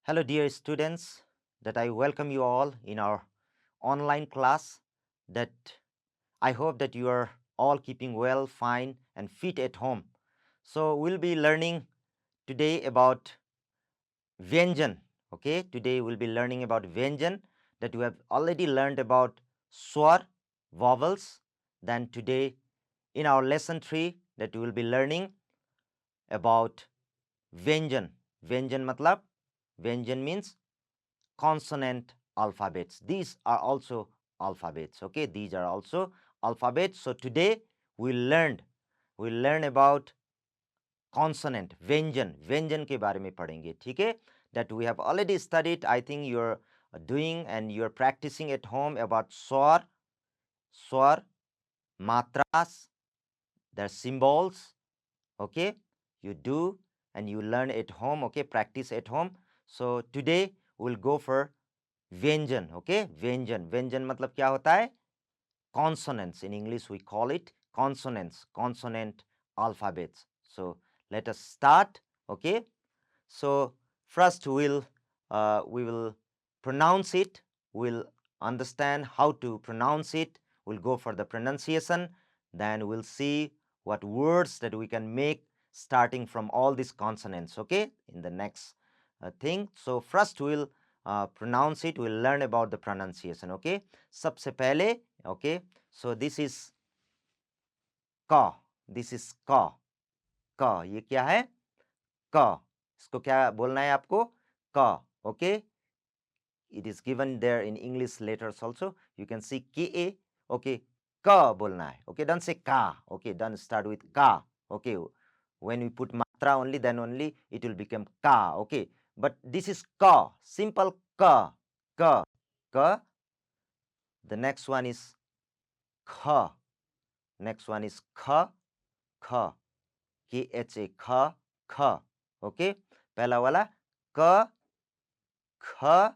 Hello, dear students, that I welcome you all in our online class. That I hope that you are all keeping well, fine, and fit at home. So, we'll be learning today about Vyanjan. Okay, today we'll be learning about Vyanjan that we have already learned about swar, vowels. Then, today in our lesson 3, that we will be learning about Vyanjan. Vyanjan matlab, Vyanjan means consonant alphabets. These are also alphabets. Okay, these are also alphabets. So today we'll learn about consonant, व्यंजन के बारे में पढ़ेंगे. ठीक है, that we have already studied. I think you're doing and you're practicing at home about swar, matras, their symbols. Okay, you do and you learn at home. Okay, practice at home. So today we'll go for व्यंजन. Okay, व्यंजन. व्यंजन मतलब क्या होता है? Consonants. In English we call it consonants, consonant alphabets. So let us start. Okay, so first we will pronounce it. We'll understand how to pronounce it. We'll go for the pronunciation. Then we'll see what words that we can make starting from all these consonants. Okay, in the next thing. So first we'll pronounce it. We'll learn about the pronunciation. Okay, सबसे पहले. Okay, so this is का. This is का. का ये क्या है? का. इसको क्या बोलना है आपको? का. Okay, it is given there in English letters also. You can see ka. Okay, ka bolna hai. Okay, don't say ka. Okay, don't start with ka. Okay, when we put matra only, then only it will become ka. Okay, but this is ka, simple ka, ka, ka. The next one is kha. Next one is kha, kha, kha, kha, kha. Okay, पहला वाला ka, kha.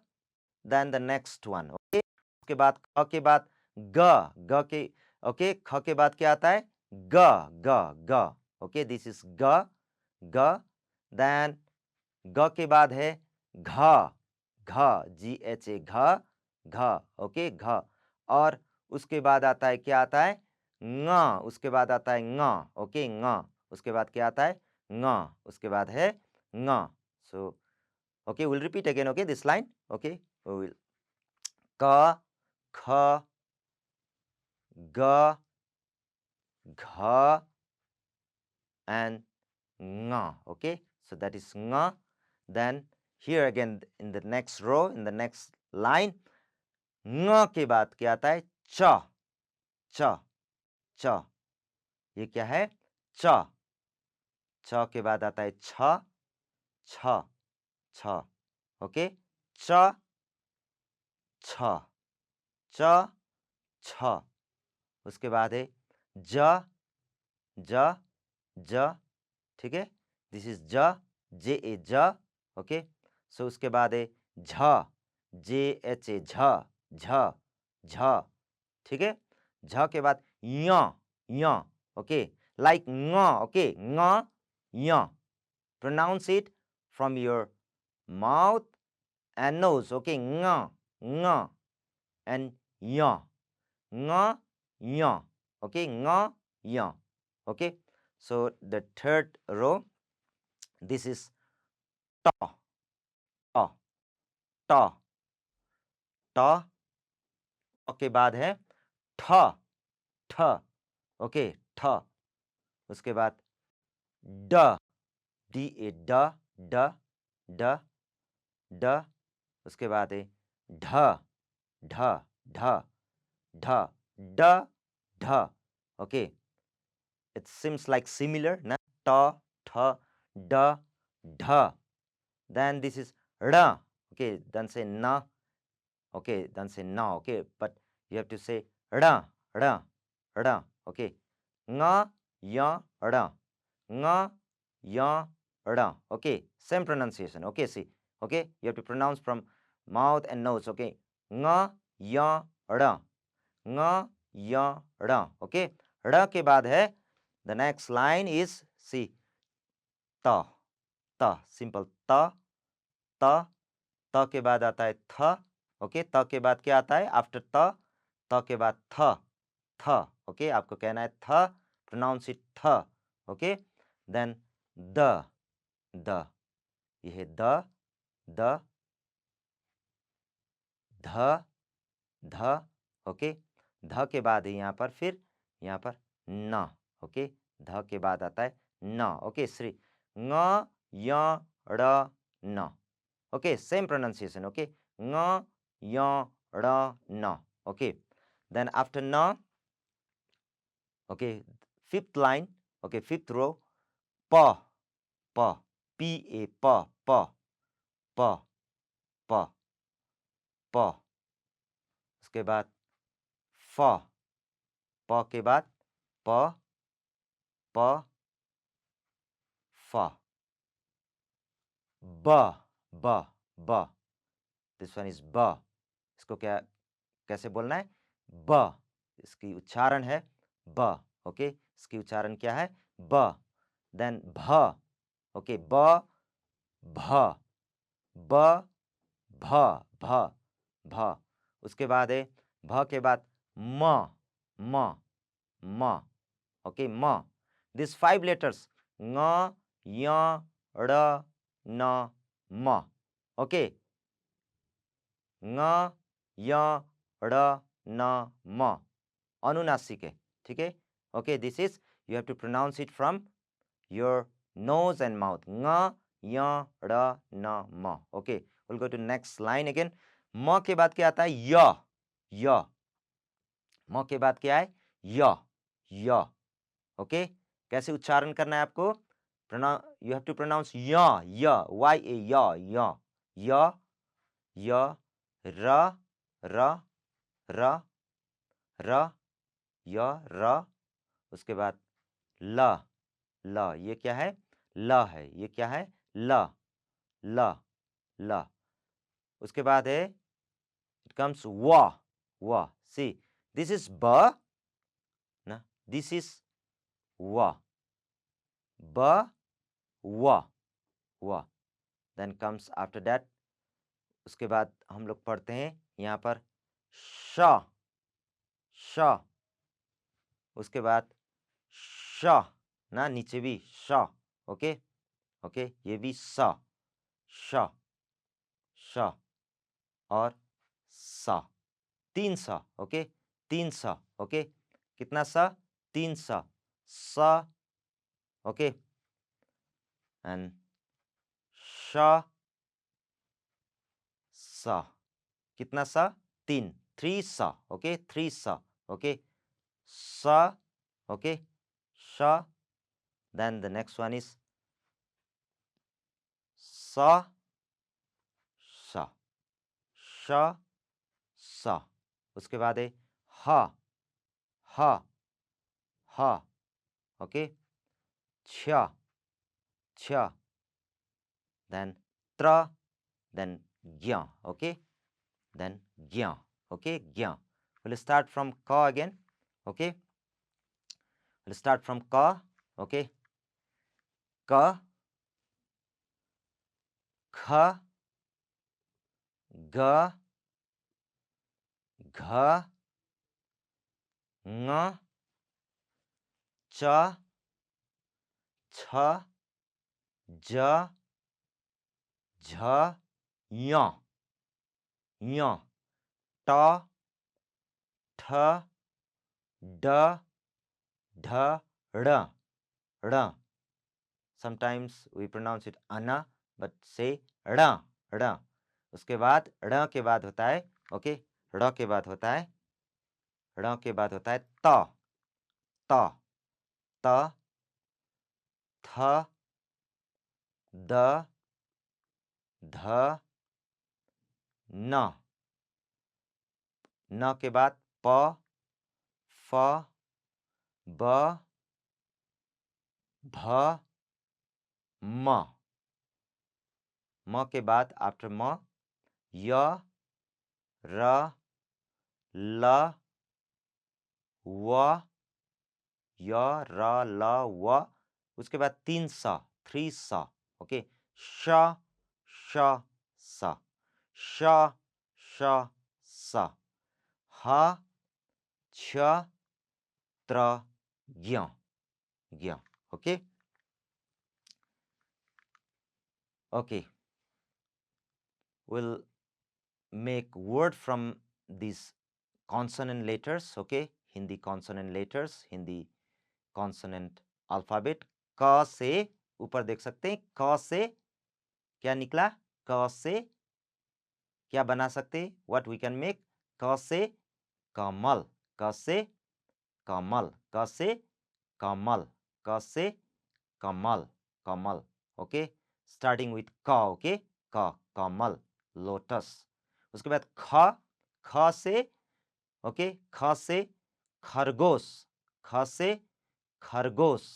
Then the next one. Okay, उसके बाद ख के बाद ग के. Okay, ख के बाद क्या आता है? ग. ओके, दिस इज ग. देन ग के बाद है घ. GHA, घ. ओके, घ. और उसके बाद आता है, क्या आता है? ङ. उसके बाद आता है ङ. ओके, ङ. उसके बाद क्या आता है? ङ. उसके बाद है ङ. सो okay, we'll repeat again. Okay, this line. Okay, we will ka, kha, ga, gha, and nga. Okay, so that is nga. Then here again in the next row, in the next line, nga के बाद क्या आता है? चा, चा, चा. ये क्या है? चा. चा के बाद आता है छ, छ, छ. Okay, चा, छ, चा, छ. उसके बाद है ज, ज, ज. ठीक है, दिस इज ज, JA, ज. ओके, सो उसके बाद है झ, JHA, झ, झ, झ. ठीक है, झ के बाद य. Okay, like ng. Okay, ng, य. pronounce it from your mouth and nose. Okay, ng, and य. ng, य. Okay, ng, य. Okay, so the third row, this is ta, ta, ta, ta. के बाद है ठ, ठ. ओके, ठ. उसके बाद ड, DA, ड, ड, ड, ड. उसके बाद है ढ, ढ, ढ, ढ, ड, ढ. Okay, it seems like similar, na? Ta, th, d, dh. Then this is ra. Okay, don't say na. Okay, don't say na. Okay, but you have to say ra, ra, ra. Okay, nga, ya, ra, nga, ya, ra. Okay, same pronunciation. Okay, see. Okay, you have to pronounce from mouth and nose. Okay, nga, ya, ra, nga, ya, ra. Okay, ra के बाद है, the next line is, see, ta, ta, simple ta, ta, त के बाद आता है थ, okay. त के बाद क्या आता है आफ्टर त के बाद थ, ओके। आपको कहना है थ, प्रोनाउंस इट थ, ओके। देन द, ये है द, ध, ओके। ध के बाद है यहाँ पर फिर यहाँ पर न, ओके। ध के बाद आता है न, ओके। श्री ङ य ड़ न, ओके, सेम प्रोनाउंसिएशन, ओके। ङ य ड़ न, ओके। देन आफ्टर न, okay, fifth line, okay, fifth row, प प पी ए प प प प प, उसके बाद फ, प के बाद प प फ, ब, दिस वन इज ब। इसको क्या कैसे बोलना है? ब, इसकी उच्चारण है ब, ओके। इसकी उच्चारण क्या है? ब। देन भ, ओके, ब भ, ब भ भ भ, उसके बाद है भ के बाद म म म, ओके, म। दिस 5 letters ङ य ड़ न म, ओके। ङ य ड़ न म, अनुनासिक है, ठीक है, okay. This is you have to pronounce it from your nose and mouth, ङ य ड़ न म, okay. Will go to next line again. म के बाद क्या आता है? य, म के बाद क्या है? य, ओके। कैसे उच्चारण करना है आपको? You have to pronounce Y A य, र र र र य र, उसके बाद ल, ये क्या है? ल है, ये क्या है? ल ल ल, उसके बाद है इट कम्स व, सी दिस इज ब ना, दिस इज व, ब व, देन कम्स आफ्टर दैट, उसके बाद हम लोग पढ़ते हैं यहाँ पर श, उसके बाद श ना, नीचे भी श, ओके ओके, ये भी श श और स, 3 स, ओके, 3 स, ओके। कितना स? 3 स, ओके, एंड श स, कितना स? 3, 3 स, ओके, 3 स, ओके, स, ओके, श, then the next one is स स, श स, उसके बाद है ह ह ह, ओके, छ छ, then त्र, then ज्ञ, okay, then ज्ञ, okay, ज्ञ. We'll start from ka again, okay. We'll start from ka, okay. Ka, kha, ga, gha, nga, cha, cha, ja, jha, nya, nya, ta, tha, da, dha, ra, ra. Sometimes we pronounce it ana, but say ra, ra. उसके बाद ड़ के बाद होता है, okay, ड़ के बाद होता है, ड़ के बाद होता है त, त, त, थ, द, ध, न, न के बाद प, फ, ब, भ, म, म के बाद आफ्टर म य, र, ल, व, य, र, ल, व, उसके बाद 3 स, 3 स, ओके, श श स, श श स ह छ त्र ज्ञ ज्ञ okay okay we'll make word from these consonant letters okay Hindi consonant letters Hindi consonant alphabet क से ऊपर देख सकते हैं क से क्या निकला क से क्या बना सकते हैं व्हाट वी कैन मेक क से कमल क से कमल क से कमल क से Kamal Kamal okay starting with क ओके क कमल लोटस उसके बाद ख से ओके ख से खरगोश ख से खरगोश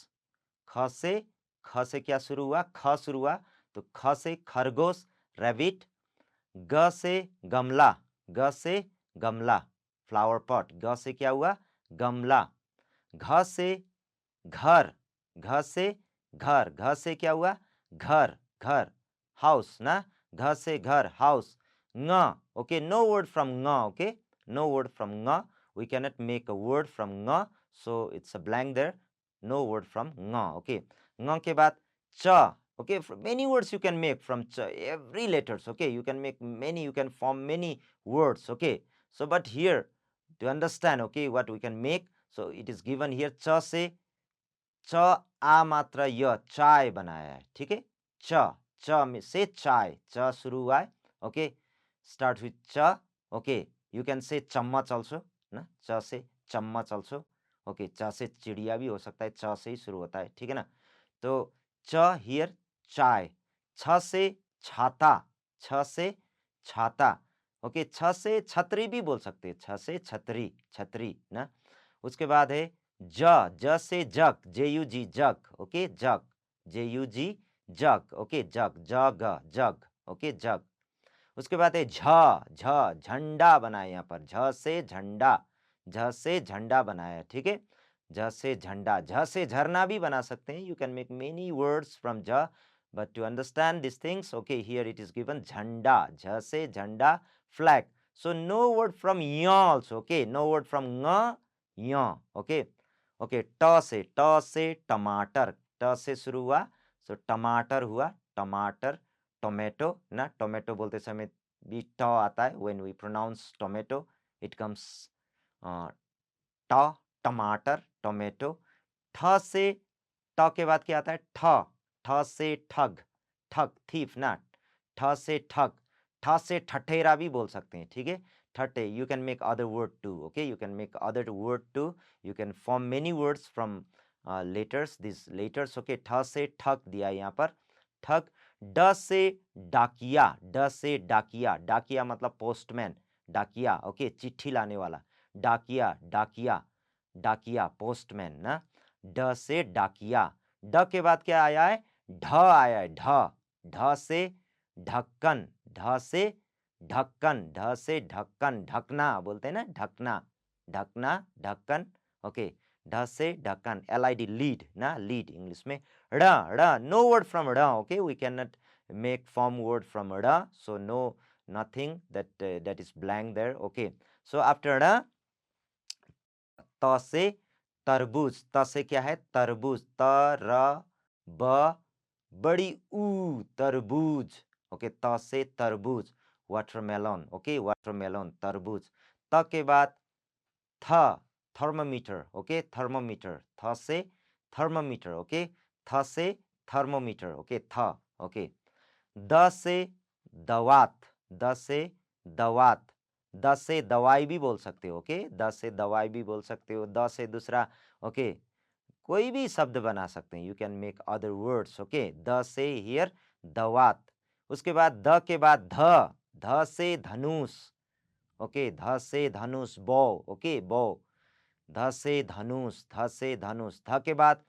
ख से क्या शुरू हुआ ख शुरू हुआ तो ख से खरगोश रैबिट ग से गमला ग से गमला फ्लावर पॉट ग से क्या हुआ गमला घ से घर घ से घर घ से क्या हुआ घर घर हाउस ना घ से घर house ng okay no word from ng okay no word from ng we cannot make a word from ng so it's a blank there no word from ng okay ng के बाद च okay many words you can make from ch every letters okay you can make many you can form many words okay so but here to understand okay what we can make so it is given here च से च आ मात्रा य चाय बनाया है ठीक है च में से चाय च शुरू हुआ है ओके स्टार्ट विथ च ओके यू कैन से चम्मच ऑल्सो ना च से चम्मच ऑल्सो ओके च से चिड़िया भी हो सकता है च से ही शुरू होता है ठीक है ना तो च हियर चाय छ से छाता छ से छाता ओके छ से छतरी भी बोल सकते हैं छ से छतरी छतरी ना उसके बाद है ज से जग JUG जग ओके जग JUG जग ओके जग जग जग ओके जग उसके बाद है झंडा बनाया यहाँ पर झ से झंडा बनाया ठीक है झ से झंडा झ से झरना भी बना सकते हैं you can make many words from झ but to understand this things okay here it is given झंडा झ से झंडा flag so no word from य also okay no word from ng य okay ओके ट से टमाटर ट से शुरू हुआ सो टमाटर हुआ टमाटर टोमेटो ना टोमेटो बोलते समय भी ट आता है when we pronounce tomato it comes ट टमाटर टोमेटो ठ से ट के बाद क्या आता है ठ से ठग ठग थीफ ना ठ से ठग ठ से ठठेरा भी बोल सकते हैं ठीक है ठट्टे you can make other word too okay you can make other word too you can form many words from letters these letters okay ठ से ठग दिया यहाँ पर ठग ड से डाकिया डाकिया मतलब पोस्टमैन डाकिया ओके चिट्ठी लाने वाला डाकिया पोस्टमैन ना ड से डाकिया ड के बाद क्या आया है ढ आया है ढ से ढक्कन ढ से ढक्कन ढकना बोलते हैं ना ढकना ढक्कन ओके ढ से ढक्कन LID लीड ना लीड इंग्लिश में ड़ नो वर्ड फ्रॉम ड़ okay we can not make form word from ड़ so no nothing that is blank there okay so after ड़ त से तरबूज त से क्या है तरबूज ब बड़ी ऊ तरबूज ओके त से तरबूज वाटरमेलन ओके वाटरमेलन तरबूज त के बाद थ थर्मोमीटर ओके थर्मोमीटर थ से थर्मोमीटर ओके थ से थर्मोमीटर ओके थ ओके द से दवात द से दवात द से दवाई भी बोल सकते हो ओके द से दवाई भी बोल सकते हो द से दूसरा ओके कोई भी शब्द बना सकते हैं you can make other words okay the से हियर दवात उसके बाद द के बाद ध से धनुष ओके ध से धनुष बो ओके बो ध से धनुष ध के बाद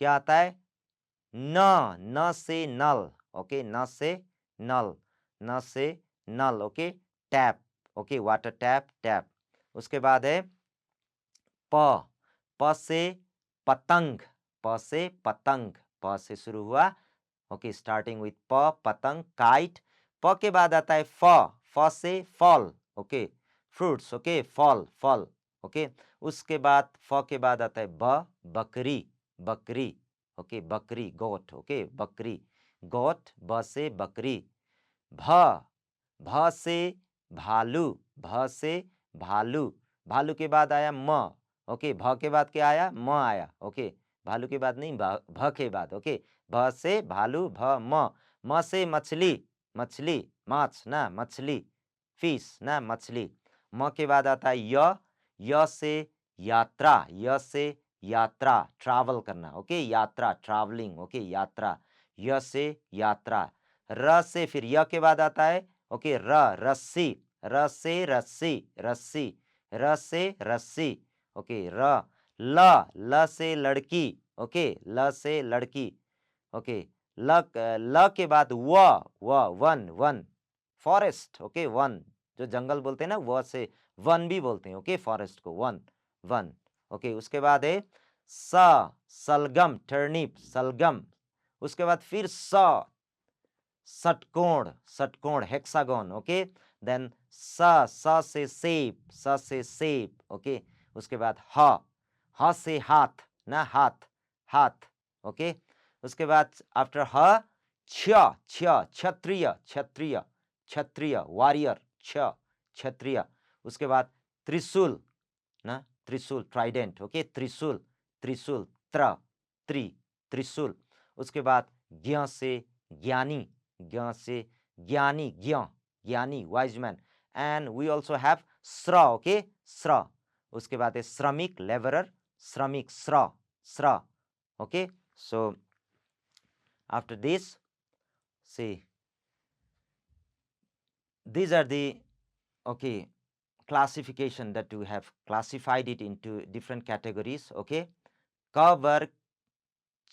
क्या आता है न से नल ओके न से नल okay tap okay water tap उसके बाद है प से पतंग प से शुरू हुआ ओके स्टार्टिंग विथ प पतंग काइट प के बाद आता है फ से फल, ओके, फ्रूट्स, ओके, फल फल, ओके। उसके बाद फ के बाद आता है बकरी, बकरी, ओके, बकरी, गोट, ओके, बकरी, गोट, ब से बकरी। भ से भालू, भ से भालू, भालू के बाद आया म, ओके, भ के बाद क्या आया, म आया, ओके, भालू के बाद नहीं, भ के बाद, ओके, भ से भालू, भ म से मछली, मछली, माछ ना, मछली, फिश ना, मछली। म के बाद आता है य से यात्रा, य से यात्रा, ट्रैवल करना, ओके, यात्रा, ट्रैवलिंग, ओके, यात्रा, य से यात्रा। र से फिर य के बाद आता है, ओके, रस्सी, र से रस्सी, रस्सी, र से रस्सी, ओके, ल से लड़की, ओके, ल से लड़की, ओके, ल के बाद one, one, forest, okay, one, जो जंगल बोलते हैं ना, वो से वन भी बोलते हैं, ओके, फॉरेस्ट को वन, वन, ओके। उसके बाद है सलगम, टर्निप, सलगम। उसके बाद फिर षटकोण, षटकोण, हेक्सागोन, ओके। देन स से सेब, स से सेब, ओके। उसके बाद ह से हाथ ना, हाथ, हाथ, ओके। उसके बाद आफ्टर ह क्षत्रिय, क्षत्रिय, क्षत्रिय, वॉरियर, क्षत्रिय। उसके बाद त्रिशूल ना, त्रिशूल, ट्राइडेंट, ओके, त्रिशूल, त्रिशूल, त्रिशूल। उसके बाद ज्ञ से ज्ञानी, ज्ञ से ज्ञानी, ज्ञानी, wise man. And we also have स्र, ओके, स्र। उसके बाद है श्रमिक, लेबरर, श्रमिक, स्र, okay. So after this, see, these are the, okay, classification that we have classified it into different categories, okay. क वर्ग,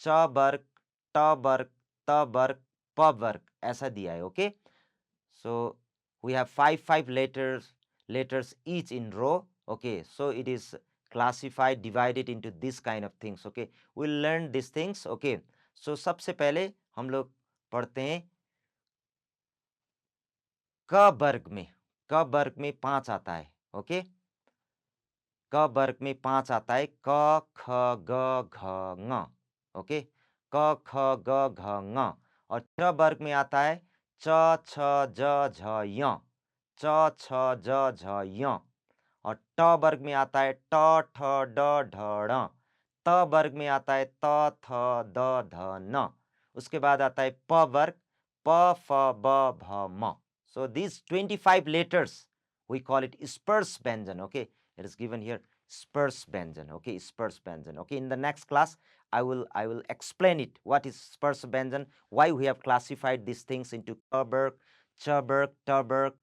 च वर्ग, ट वर्ग, त वर्ग, प वर्ग, ऐसा दिया है, okay. So we have five letters each in row, okay. So it is classified, divided into this kind of things, okay. We'll learn these things, okay. So सबसे पहले हम लोग पढ़ते हैं क वर्ग में, क वर्ग में 5 आता है, ओके। क वर्ग में 5 आता है, क ख ग घ ङ, ओके, क ख ग घ ङ। और च वर्ग में आता है च छ ज झ य, च छ ज झ य। और ट वर्ग में आता है ट ठ ड ढ ण, त वर्ग में आता है त थ द ध न। उसके बाद आता है प वर्ग, प फ ब भ म। So these 25 letters, we call it sparse ବ୍ୟঞ্জন, okay. It is given here sparse ବ୍ୟঞ্জন, okay, sparse ବ୍ୟঞ্জন, okay. In the next class, I will explain it, what is sparse ବ୍ୟঞ্জন, why we have classified these things into क वर्ग, च वर्ग, ट वर्ग,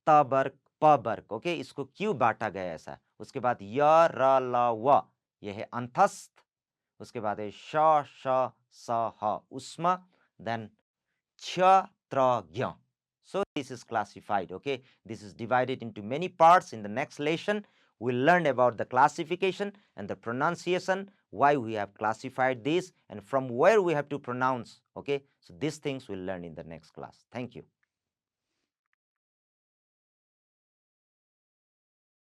त वर्ग, प वर्ग, ओके। इसको क्यों बांटा गया ऐसा। उसके बाद य र ल व, यह है अंतस्थ। उसके बाद है श श स ह उष्म, then क्षत्रज्ञ। So this is classified, okay. This is divided into many parts. In the next lesson, we'll learn about the classification and the pronunciation, why we have classified this and from where we have to pronounce, okay. So these things we'll learn in the next class. Thank you.